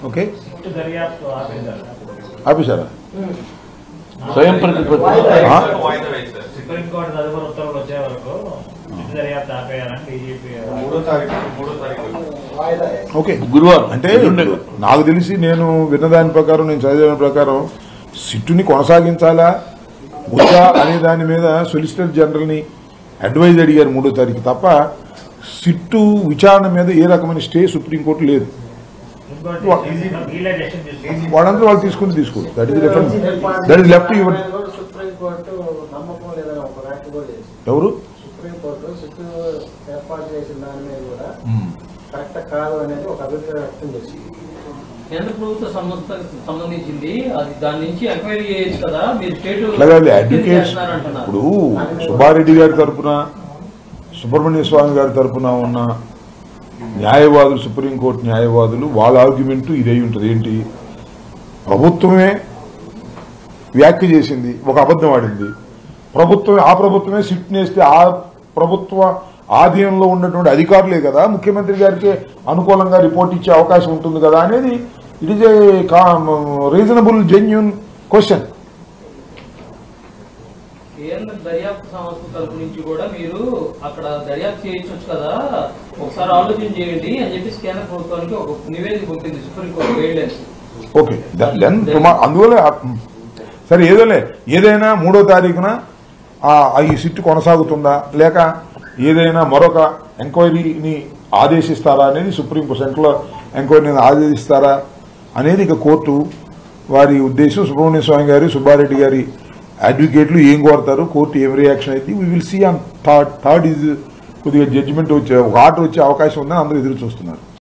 Okay ఆఫీసరా స్వయం ప్రతిపత్తి supreme court తదుపరి ఉత్తర్వులు వచ్చే వరకు దర్యాప్తు ఆపేయాలని బీజేపీ 3వ తారీఖు ఓకే గురువారం అంటే నాకు తెలిసి నేను విన్నదాని ప్రకారం నేను చదివిన ప్రకారం సిట్టుని కొనసాగించాలా వద్దా అనే దాని మీద సొలిసిటర్ జనరల్ని అడ్వైజ్ అడిగారు 3వ తారీఖు తప్ప సిట్టు విచారణ మీద ఏ రకమైన స్టే సుప్రీంకోర్టు లేదు. వాళ్ళందరూ వాళ్ళు తీసుకోరు. That is different. That is left your supreme court నమ్మకం లేదని ఒక వ్యాఖ్య కూడా చేసింది. ఎవరు సుప్రీంకోర్టు సిట్టు ఏర్పాటు చేసిన దాని మీద కూడా కరెక్ట్ కాదు అనేది ఒక అభిప్రాయం వ్యక్తం చేసింది. కేంద్ర ప్రభుత్వ సంబంధించింది అది దాని నుంచి ఎంక్వైరీ చేయొచ్చు కదా మీరు స్టేట్ అడ్వకేట్స్. ఇప్పుడు సుబ్బారెడ్డి గారి తరఫున సుబ్రహ్మణ్య స్వామి గారి తరఫున ఉన్న న్యాయవాదులు సుప్రీంకోర్టు న్యాయవాదులు వాళ్ళ ఆర్గ్యుమెంట్ ఇదే ఉంటుంది. ఏంటి, ప్రభుత్వమే వ్యాఖ్య చేసింది, ఒక అబద్ధం ఆడింది, ప్రభుత్వమే సిట్ నేస్తే ఆ ప్రభుత్వ ఆధీనంలో ఉన్నటువంటి అధికారులే కదా ముఖ్యమంత్రి గారికి అనుకూలంగా రిపోర్ట్ ఇచ్చే అవకాశం ఉంటుంది కదా అనేది it is a reasonable genuine question. కేంద్ర దర్యాప్తు సంస్థ తరపు నుంచి కూడా మీరు అక్కడ దర్యాప్తు చేయొచ్చు కదా, ఒకసారి ఆలోచన చేయండి అని చెప్పేసి కేంద్ర ప్రభుత్వానికి ఒక నివేదిక పంపింది సుప్రీంకోర్టు గైడ్లైన్స్. ఓకే, అందువల్ల సరే ఏదైనా 3వ తారీఖున ఈ సిట్ కొనసాగుతుందా లేక ఏదైనా మరొక ఎంక్వైరీని ఆదేశిస్తారా అనేది సుప్రీంకోర్టు సెంట్రల్ ఎంక్వైరీని ఆదేశిస్తారా అనేది ఇక కోర్టు వారి ఉద్దేశం. సుబ్రహ్మణ్య స్వామి గారి సుబ్బారెడ్డి గారి అడ్వకేట్లు ఏం కోరుతారు, కోర్టు ఏం రియాక్షన్ అయితే we will see on third is కొద్దిగా జడ్జిమెంట్ వచ్చే ఒక ఆర్డర్ వచ్చే అవకాశం ఉందని అందరూ ఎదురు చూస్తున్నారు.